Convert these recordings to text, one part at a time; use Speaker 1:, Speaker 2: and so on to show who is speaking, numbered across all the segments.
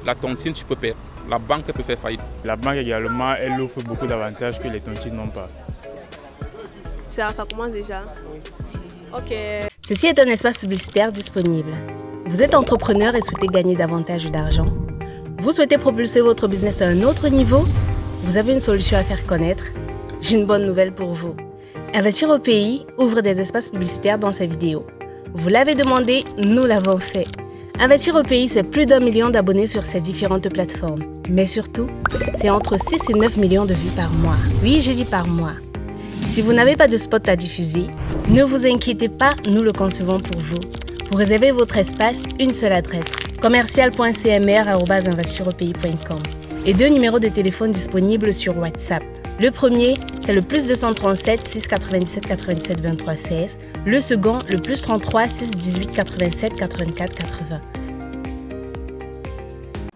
Speaker 1: la tontine, tu peux perdre. La banque peut faire faillite.
Speaker 2: La banque également, elle offre beaucoup d'avantages que les tontines n'ont pas.
Speaker 3: Ça commence déjà. Ok.
Speaker 4: Ceci est un espace publicitaire disponible. Vous êtes entrepreneur et souhaitez gagner davantage d'argent? Vous souhaitez propulser votre business à un autre niveau? Vous avez une solution à faire connaître? J'ai une bonne nouvelle pour vous. Investir au pays ouvre des espaces publicitaires dans ses vidéos. Vous l'avez demandé, nous l'avons fait. Investir au pays, c'est plus d'1 million d'abonnés sur ces différentes plateformes. Mais surtout, c'est entre 6 et 9 millions de vues par mois. Oui, j'ai dit par mois. Si vous n'avez pas de spot à diffuser, ne vous inquiétez pas, nous le concevons pour vous. Pour réserver votre espace, une seule adresse, commercial.cmr@investiropais.com et 2 numéros de téléphone disponibles sur WhatsApp. Le premier, c'est le +237 697 87 23 16. Le second, le +33 618 87 84 80.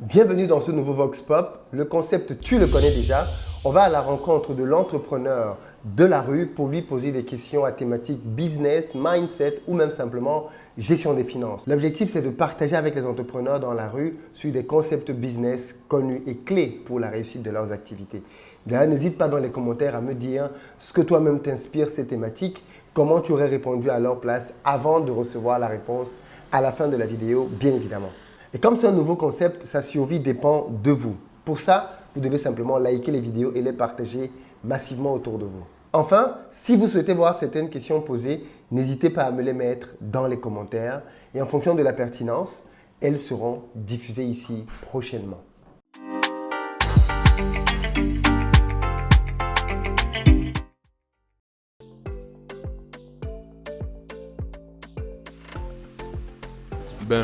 Speaker 5: Bienvenue dans ce nouveau Vox Pop. Le concept, tu le connais déjà. On va à la rencontre de l'entrepreneur de la rue pour lui poser des questions à thématique business, mindset ou même simplement gestion des finances. L'objectif, c'est de partager avec les entrepreneurs dans la rue sur des concepts business connus et clés pour la réussite de leurs activités. D'ailleurs, n'hésite pas dans les commentaires à me dire ce que toi-même t'inspire ces thématiques, comment tu aurais répondu à leur place avant de recevoir la réponse à la fin de la vidéo, bien évidemment. Et comme c'est un nouveau concept, sa survie dépend de vous. Pour ça, vous devez simplement liker les vidéos et les partager massivement autour de vous. Enfin, si vous souhaitez voir certaines questions posées, n'hésitez pas à me les mettre dans les commentaires et en fonction de la pertinence, elles seront diffusées ici prochainement.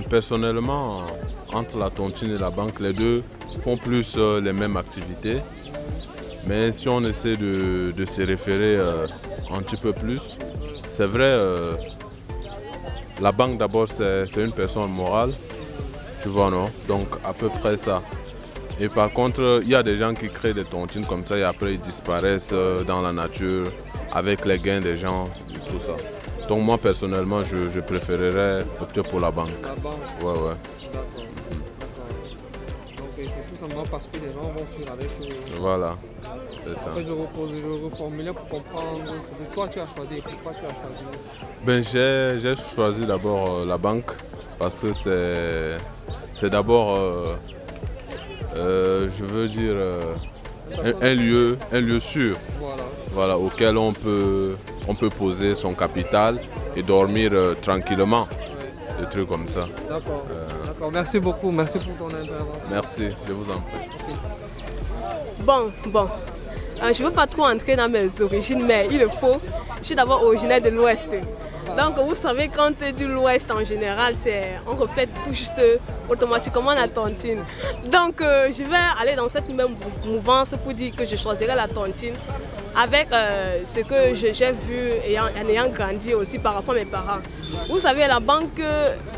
Speaker 6: Personnellement, entre la tontine et la banque, les deux font plus les mêmes activités. Mais si on essaie de se référer un petit peu plus, c'est vrai, la banque d'abord c'est une personne morale, tu vois, non? Donc à peu près ça. Et par contre, il y a des gens qui créent des tontines comme ça et après ils disparaissent dans la nature avec les gains des gens et tout ça. Donc moi personnellement, je préférerais opter pour la banque.
Speaker 7: La banque?
Speaker 6: Ouais.
Speaker 7: D'accord. Donc c'est tout simplement parce que les gens vont fuir avec eux.
Speaker 6: Voilà, c'est ça.
Speaker 7: Après je reformulais pour comprendre ce que toi tu as choisi et pourquoi tu as choisi.
Speaker 6: J'ai choisi d'abord la banque parce que c'est d'abord, je veux dire, un lieu sûr. Voilà, auquel on peut poser son capital et dormir tranquillement. Des trucs comme ça.
Speaker 7: D'accord. Merci beaucoup. Merci pour ton intervention.
Speaker 6: Merci, je vous en prie.
Speaker 3: Bon. Je ne veux pas trop entrer dans mes origines, mais il le faut. Je suis d'abord originaire de l'Ouest. Donc vous savez, quand tu es de l'Ouest en général, on reflète tout juste automatiquement la tontine. Donc je vais aller dans cette même mouvance pour dire que je choisirai la tontine avec ce que j'ai vu en ayant grandi aussi par rapport à mes parents. Vous savez, la banque,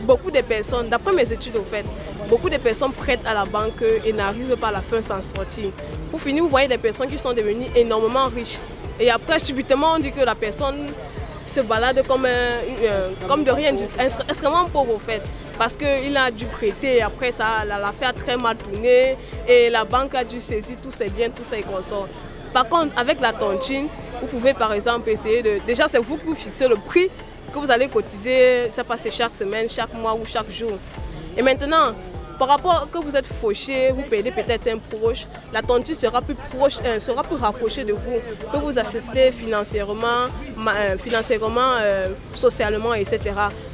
Speaker 3: beaucoup de personnes, d'après mes études au fait, beaucoup de personnes prêtent à la banque et n'arrivent pas à la fin s'en sortir. Pour finir, vous voyez des personnes qui sont devenues énormément riches. Et après, subitement, on dit que la personne se balade comme de rien, extrêmement pauvre au fait. Parce qu'il a dû prêter, après ça, l'affaire a très mal tourné et la banque a dû saisir tous ses biens, tous ses consorts. Par contre, avec la tontine, vous pouvez par exemple essayer de... Déjà, c'est vous qui fixez le prix que vous allez cotiser, ça passe chaque semaine, chaque mois ou chaque jour. Et maintenant, par rapport que vous êtes fauché, vous payez peut-être un proche, la tontine sera plus proche, sera plus rapprochée de vous, peut vous assister financièrement, socialement, etc.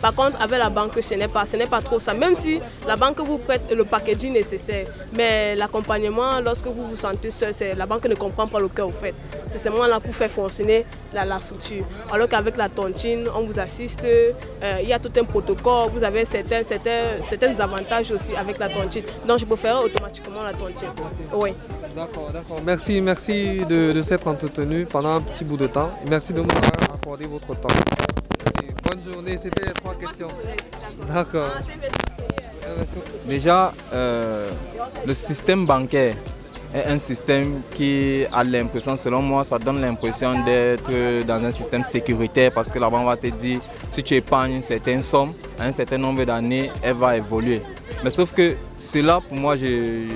Speaker 3: Par contre, avec la banque, ce n'est pas trop ça. Même si la banque vous prête le packaging nécessaire, mais l'accompagnement, lorsque vous vous sentez seul, la banque ne comprend pas le cœur au fait. C'est seulement là pour faire fonctionner la structure. Alors qu'avec la tontine, on vous assiste, il y a tout un protocole, vous avez certains avantages aussi avec la tontine. Donc je préfère automatiquement la tontine. Oui.
Speaker 7: D'accord. Merci de s'être entretenu pendant un petit bout de temps. Merci de m'avoir accordé votre temps. Et bonne journée, c'était les 3 questions. D'accord.
Speaker 8: Déjà, le système bancaire est un système qui a l'impression, selon moi, ça donne l'impression d'être dans un système sécuritaire parce que la banque va te dire si tu épargnes une certaine somme, à un certain nombre d'années, elle va évoluer. Mais sauf que cela pour moi, je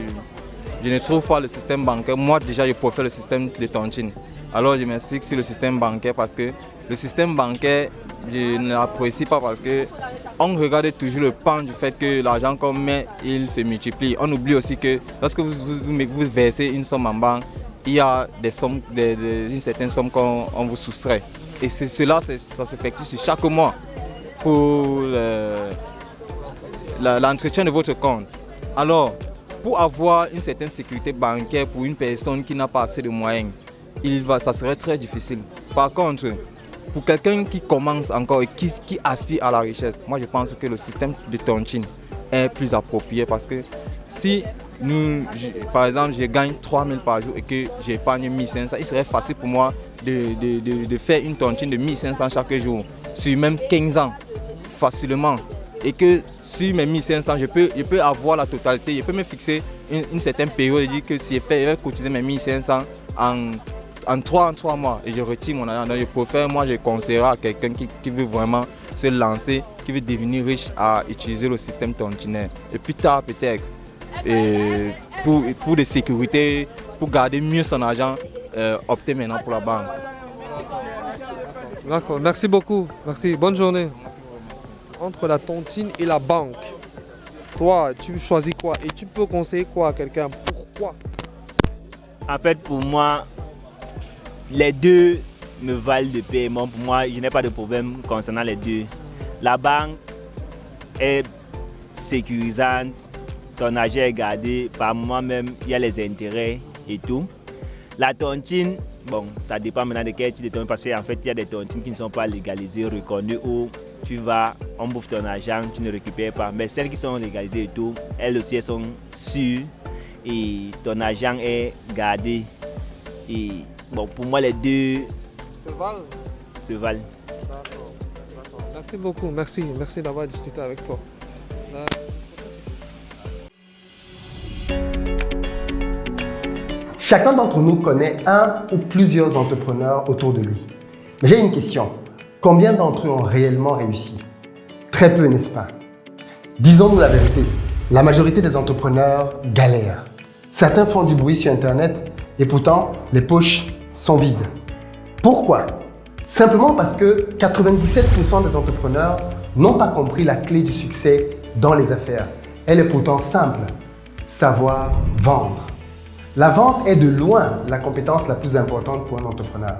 Speaker 8: ne trouve pas le système bancaire. Moi déjà, je préfère le système de tontine. Alors je m'explique sur le système bancaire parce que le système bancaire, je ne l'apprécie pas parce qu'on regarde toujours le pan du fait que l'argent qu'on met, il se multiplie. On oublie aussi que lorsque vous versez une somme en banque, il y a des sommes, une certaine somme qu'on vous soustrait. Et cela, ça s'effectue sur chaque mois pour l'entretien de votre compte. Alors, pour avoir une certaine sécurité bancaire pour une personne qui n'a pas assez de moyens, ça serait très difficile. Par contre, pour quelqu'un qui commence encore et qui aspire à la richesse, moi je pense que le système de tontine est plus approprié parce que si par exemple, je gagne 3 000 par jour et que j'épargne 1 500, il serait facile pour moi de faire une tontine de 1 500 chaque jour sur même 15 ans facilement. Et que sur mes 1 500, je peux avoir la totalité, je peux me fixer une certaine période et dire que si je vais cotiser mes 1 500 en 3 mois et je retire mon argent. Je préfère, moi je conseillerais à quelqu'un qui veut vraiment se lancer, qui veut devenir riche à utiliser le système tontinaire. Et plus tard peut-être, pour des sécurités, pour garder mieux son argent, opter maintenant pour la banque.
Speaker 7: D'accord, merci beaucoup. Merci, bonne journée. Entre la tontine et la banque, toi, tu choisis quoi et tu peux conseiller quoi à quelqu'un? Pourquoi?
Speaker 9: En fait, pour moi, les deux me valent de paiement. Pour moi, je n'ai pas de problème concernant les deux. La banque est sécurisante, ton argent est gardé, par moi-même, il y a les intérêts et tout. La tontine, bon, ça dépend maintenant de quel type de tontine, parce qu'en fait, il y a des tontines qui ne sont pas légalisées, reconnues, où tu vas, on bouffe ton argent, tu ne récupères pas. Mais celles qui sont légalisées et tout, elles aussi, elles sont sûres et ton argent est gardé. Et bon, pour moi, les deux se valent.
Speaker 7: D'accord. Merci beaucoup, merci d'avoir discuté avec toi.
Speaker 5: Chacun d'entre nous connaît un ou plusieurs entrepreneurs autour de lui. Mais j'ai une question. Combien d'entre eux ont réellement réussi? Très peu, n'est-ce pas? Disons-nous la vérité. La majorité des entrepreneurs galèrent. Certains font du bruit sur Internet et pourtant, les poches sont vides. Pourquoi? Simplement parce que 97% des entrepreneurs n'ont pas compris la clé du succès dans les affaires. Elle est pourtant simple. Savoir vendre. La vente est de loin la compétence la plus importante pour un entrepreneur.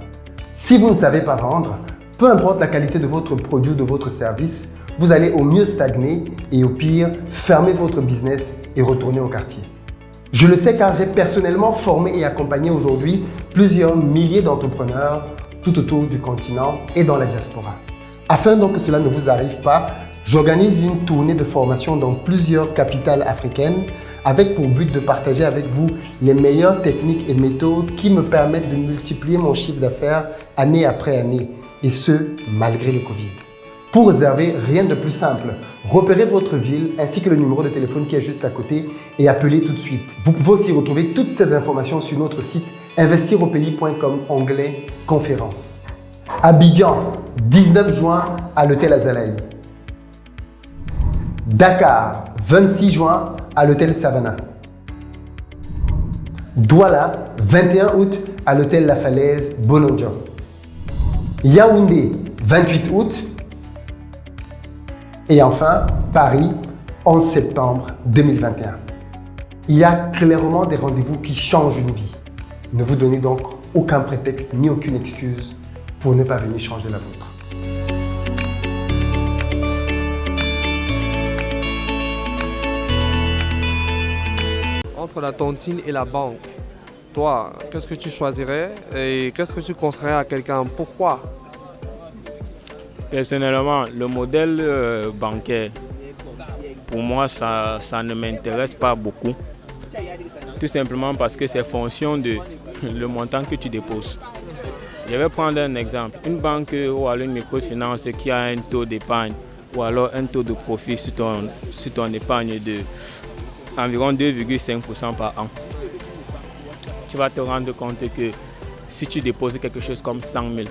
Speaker 5: Si vous ne savez pas vendre, peu importe la qualité de votre produit ou de votre service, vous allez au mieux stagner et au pire, fermer votre business et retourner au quartier. Je le sais car j'ai personnellement formé et accompagné aujourd'hui plusieurs milliers d'entrepreneurs tout autour du continent et dans la diaspora. Afin donc que cela ne vous arrive pas, j'organise une tournée de formation dans plusieurs capitales africaines avec pour but de partager avec vous les meilleures techniques et méthodes qui me permettent de multiplier mon chiffre d'affaires année après année, et ce, malgré le Covid. Pour réserver, rien de plus simple. Repérez votre ville ainsi que le numéro de téléphone qui est juste à côté et appelez tout de suite. Vous pouvez aussi retrouver toutes ces informations sur notre site investiropéi.com onglet conférence. Abidjan, 19 juin à l'hôtel Azalaï. Dakar, 26 juin à l'hôtel Savannah. Douala, 21 août à l'hôtel La Falaise, Bonodjo. Yaoundé, 28 août. Et enfin, Paris, 11 septembre 2021. Il y a clairement des rendez-vous qui changent une vie. Ne vous donnez donc aucun prétexte ni aucune excuse pour ne pas venir changer la vôtre.
Speaker 7: Entre la tontine et la banque, toi, qu'est-ce que tu choisirais et qu'est-ce que tu conseillerais à quelqu'un? Pourquoi?
Speaker 2: Personnellement, le modèle bancaire, pour moi, ça ne m'intéresse pas beaucoup. Tout simplement parce que c'est fonction de le montant que tu déposes. Je vais prendre un exemple. Une banque ou alors une microfinance qui a un taux d'épargne ou alors un taux de profit sur ton épargne de environ 2,5% par an. Tu vas te rendre compte que si tu déposes quelque chose comme 100 000,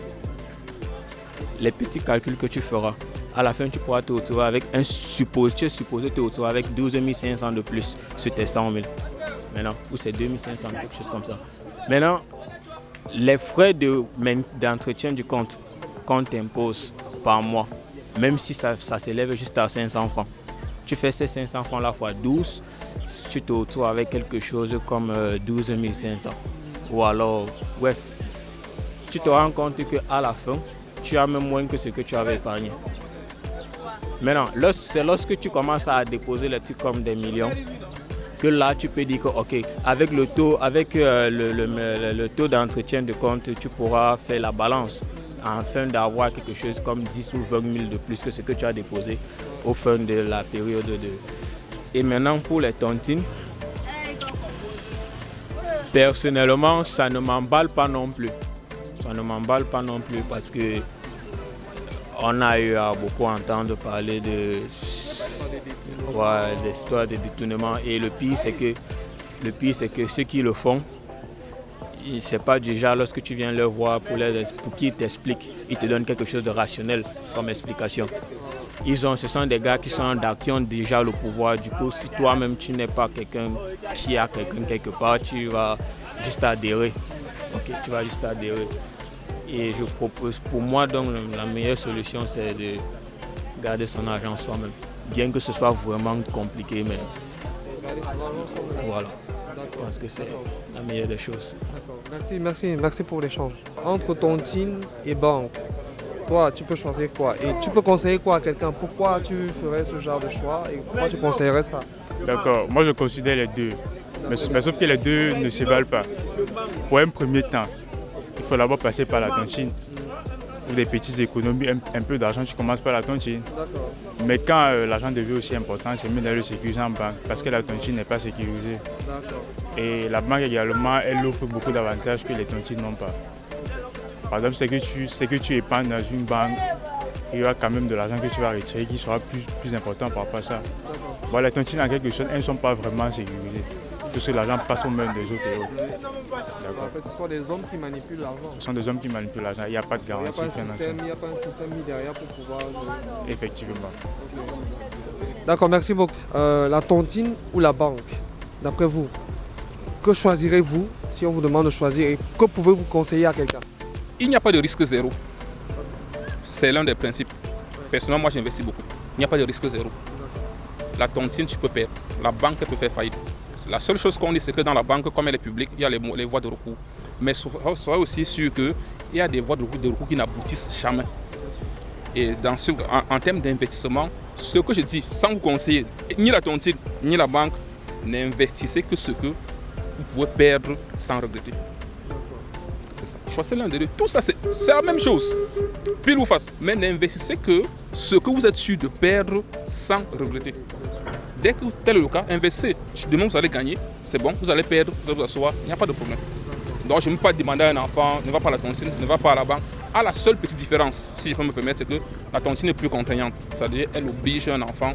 Speaker 2: les petits calculs que tu feras à la fin, tu pourras te retrouver avec tu es supposé te retrouver avec 12 500 de plus sur tes 100 000. Maintenant, ou c'est 2 500, quelque chose comme ça. Maintenant, les frais d'entretien du compte qu'on t'impose par mois, même si ça s'élève juste à 500 francs, tu fais ces 500 francs là fois 12, tu te retrouves avec quelque chose comme 12 500. Ou alors, bref, tu te rends compte qu'à la fin, tu as même moins que ce que tu avais épargné. Maintenant, c'est lorsque tu commences à déposer les trucs comme des millions, que là, tu peux dire que, ok, avec le taux d'entretien de compte, tu pourras faire la balance afin d'avoir quelque chose comme 10 ou 20 000 de plus que ce que tu as déposé au fin de la période de... Et maintenant, pour les tontines, personnellement, ça ne m'emballe pas non plus. Ça ne m'emballe pas non plus parce que on a eu à beaucoup entendre parler de l'histoire des détournements. Et le pire, c'est que ceux qui le font, c'est pas du genre lorsque tu viens leur voir pour qu'ils t'expliquent, ils te donnent quelque chose de rationnel comme explication. Ce sont des gars qui ont déjà le pouvoir. Du coup, si toi-même tu n'es pas quelqu'un qui a quelqu'un quelque part, tu vas juste adhérer. Okay, tu vas juste adhérer. Et je propose, pour moi, donc, la meilleure solution, c'est de garder son argent soi-même. Bien que ce soit vraiment compliqué, mais voilà. Je pense que c'est la meilleure des choses.
Speaker 7: Merci pour l'échange. Entre tontine et banque, toi, tu peux choisir quoi? Et tu peux conseiller quoi à quelqu'un? Pourquoi tu ferais ce genre de choix et pourquoi tu conseillerais ça?
Speaker 10: D'accord, moi je considère les deux. Mais sauf que les deux ne se valent pas. Pour un premier temps, il faut d'abord passer par la tontine. Pour des petites économies, un peu d'argent, tu commences par la tontine. Mais quand l'argent devient aussi important, c'est mieux d'aller le sécuriser en banque parce que la tontine n'est pas sécurisée. Et la banque également, elle offre beaucoup d'avantages que les tontines n'ont pas. Par exemple, c'est que tu épargnes dans une banque, il y aura quand même de l'argent que tu vas retirer qui sera plus important par rapport à ça. Bon, les tontines, en quelque sorte, elles ne sont pas vraiment sécurisées. Parce que l'argent passe aux mains des autres et autres.
Speaker 7: En fait, ce sont des hommes qui manipulent l'argent.
Speaker 10: Ce sont des hommes qui manipulent l'argent. Il n'y a pas de garantie financière.
Speaker 7: Il n'y a pas un système mis derrière pour pouvoir...
Speaker 10: Effectivement.
Speaker 7: Okay. D'accord, merci beaucoup. La tontine ou la banque, d'après vous, que choisirez-vous si on vous demande de choisir et que pouvez-vous conseiller à quelqu'un?
Speaker 1: Il n'y a pas de risque zéro. C'est l'un des principes. Personnellement, moi j'investis beaucoup. Il n'y a pas de risque zéro. La tontine, tu peux perdre. La banque peut faire faillite. La seule chose qu'on dit, c'est que dans la banque, comme elle est publique, il y a les voies de recours. Mais soyez aussi sûr qu'il y a des voies de recours qui n'aboutissent jamais. Et en termes d'investissement, ce que je dis, sans vous conseiller, ni la tontine, ni la banque, n'investissez que ce que vous pouvez perdre sans regretter. C'est ça. Choisissez l'un des deux. Tout ça, c'est la même chose. Pile ou face. Mais n'investissez que ce que vous êtes sûr de perdre sans regretter. Dès que tel est le cas, investissez. Demain, vous allez gagner, c'est bon, vous allez perdre, vous allez vous asseoir, il n'y a pas de problème. Donc, je ne peux pas demander à un enfant, ne va pas à la tontine, ne va pas à la banque. La seule petite différence, si je peux me permettre, c'est que la tontine est plus contraignante. C'est-à-dire qu'elle oblige un enfant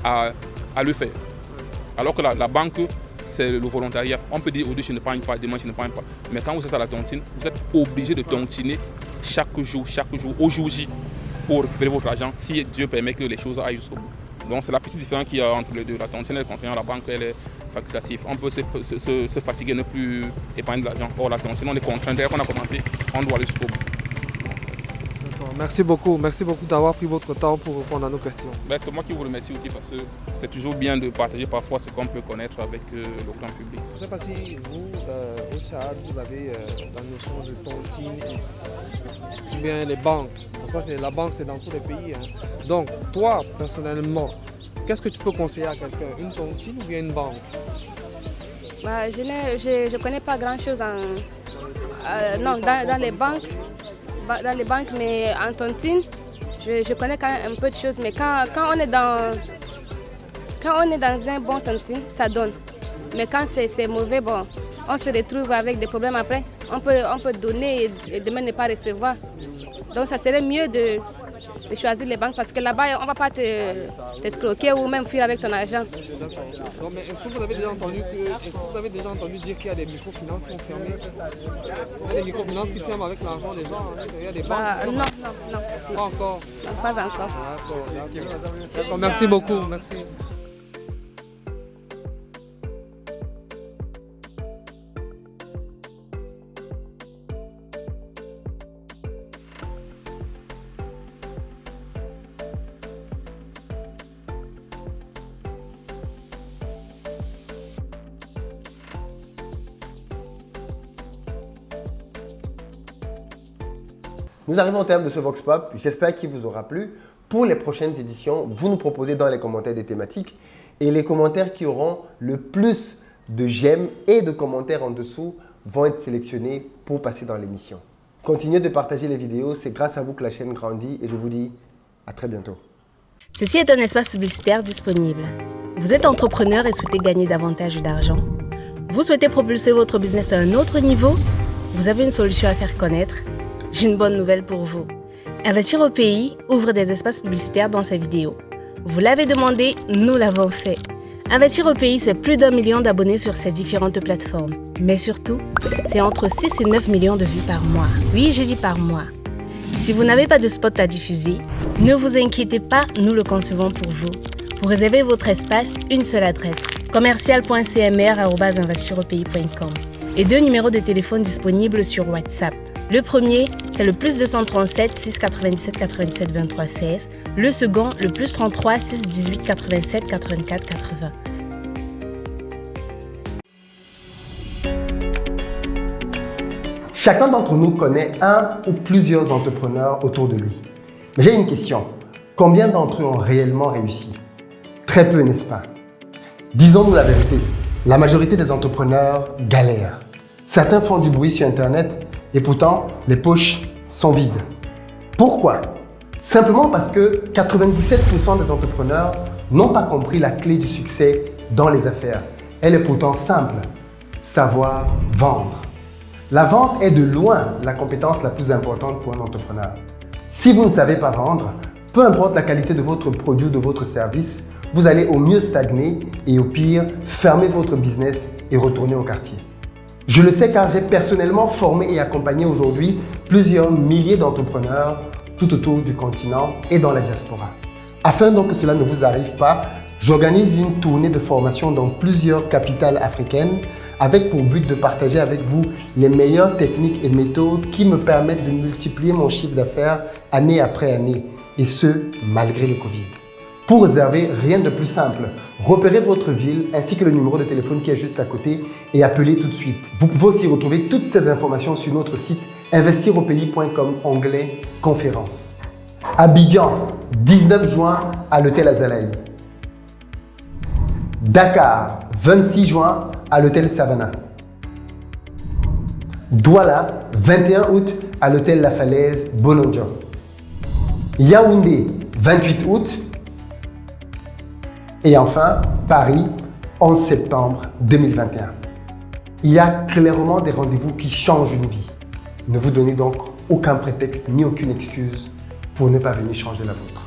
Speaker 1: à le faire. Alors que la banque, c'est le volontariat. On peut dire aujourd'hui, je ne n'épargne pas, demain, je n'épargne pas. Mais quand vous êtes à la tontine, vous êtes obligé de tontiner chaque jour, au jour J, pour récupérer votre argent, si Dieu permet que les choses aillent jusqu'au bout. Donc c'est la petite différence qu'il y a entre les deux. La tontine est contraignante, la banque elle est facultative. On peut se fatiguer, ne plus épargner de l'argent. Or la tontine, on est contraint. Dès qu'on a commencé, on doit aller jusqu'au bout.
Speaker 7: Merci beaucoup d'avoir pris votre temps pour répondre à nos questions.
Speaker 1: C'est moi qui vous remercie aussi parce que c'est toujours bien de partager parfois ce qu'on peut connaître avec le grand public.
Speaker 7: Je ne sais pas si vous, au Tchad, vous avez la notion de tontine ou bien les banques. Bon, ça, la banque, c'est dans tous les pays. Hein. Donc, toi, personnellement, qu'est-ce que tu peux conseiller à quelqu'un? Une tontine ou bien une banque?
Speaker 11: Je ne connais pas grand-chose dans les banques. Dans les banques, mais en tontine, je connais quand même un peu de choses. Mais quand on est dans un bon tontine, ça donne. Mais quand c'est mauvais, bon, on se retrouve avec des problèmes après. On peut donner et demain ne pas recevoir. Donc ça serait mieux de choisir les banques parce que là-bas, on ne va pas t'escroquer ou même fuir avec ton argent.
Speaker 7: Non, mais est-ce que vous avez déjà entendu dire qu'il y a des microfinances qui sont fermées? Il y a des microfinances qui ferment avec l'argent des gens. Il y a des banques
Speaker 11: Non.
Speaker 7: Pas encore.
Speaker 11: Non, pas encore.
Speaker 7: D'accord. Merci beaucoup. Merci.
Speaker 5: Nous arrivons au terme de ce Vox Pop. J'espère qu'il vous aura plu. Pour les prochaines éditions, vous nous proposez dans les commentaires des thématiques et les commentaires qui auront le plus de j'aime et de commentaires en dessous vont être sélectionnés pour passer dans l'émission. Continuez de partager les vidéos, c'est grâce à vous que la chaîne grandit et je vous dis à très bientôt.
Speaker 4: Ceci est un espace publicitaire disponible. Vous êtes entrepreneur et souhaitez gagner davantage d'argent? Vous souhaitez propulser votre business à un autre niveau? Vous avez une solution à faire connaître? J'ai une bonne nouvelle pour vous. Investir au pays ouvre des espaces publicitaires dans ses vidéos. Vous l'avez demandé, nous l'avons fait. Investir au pays, c'est plus d'1 million d'abonnés sur ces différentes plateformes. Mais surtout, c'est entre 6 et 9 millions de vues par mois. Oui, j'ai dit par mois. Si vous n'avez pas de spot à diffuser, ne vous inquiétez pas, nous le concevons pour vous. Pour réserver votre espace, une seule adresse, commercial.cmr@investiropais.com et 2 numéros de téléphone disponibles sur WhatsApp. Le premier, c'est le +237 697 87 23 16. Le second, le +33 618 87 84 80.
Speaker 5: Chacun d'entre nous connaît un ou plusieurs entrepreneurs autour de lui. Mais j'ai une question. Combien d'entre eux ont réellement réussi? Très peu, n'est-ce pas? Disons-nous la vérité. La majorité des entrepreneurs galèrent. Certains font du bruit sur Internet et pourtant, les poches sont vides. Pourquoi? Simplement parce que 97% des entrepreneurs n'ont pas compris la clé du succès dans les affaires. Elle est pourtant simple. Savoir vendre. La vente est de loin la compétence la plus importante pour un entrepreneur. Si vous ne savez pas vendre, peu importe la qualité de votre produit ou de votre service, vous allez au mieux stagner et au pire, fermer votre business et retourner au quartier. Je le sais car j'ai personnellement formé et accompagné aujourd'hui plusieurs milliers d'entrepreneurs tout autour du continent et dans la diaspora. Afin donc que cela ne vous arrive pas, j'organise une tournée de formation dans plusieurs capitales africaines avec pour but de partager avec vous les meilleures techniques et méthodes qui me permettent de multiplier mon chiffre d'affaires année après année et ce, malgré le Covid. Pour réserver, rien de plus simple. Repérez votre ville ainsi que le numéro de téléphone qui est juste à côté et appelez tout de suite. Vous pouvez aussi retrouver toutes ces informations sur notre site investiropais.com onglet conférence. Abidjan, 19 juin à l'hôtel Azalaï. Dakar, 26 juin à l'hôtel Savannah. Douala, 21 août à l'hôtel La Falaise Bonodjo. Yaoundé, 28 août. Et enfin, Paris, 11 septembre 2021. Il y a clairement des rendez-vous qui changent une vie. Ne vous donnez donc aucun prétexte ni aucune excuse pour ne pas venir changer la vôtre.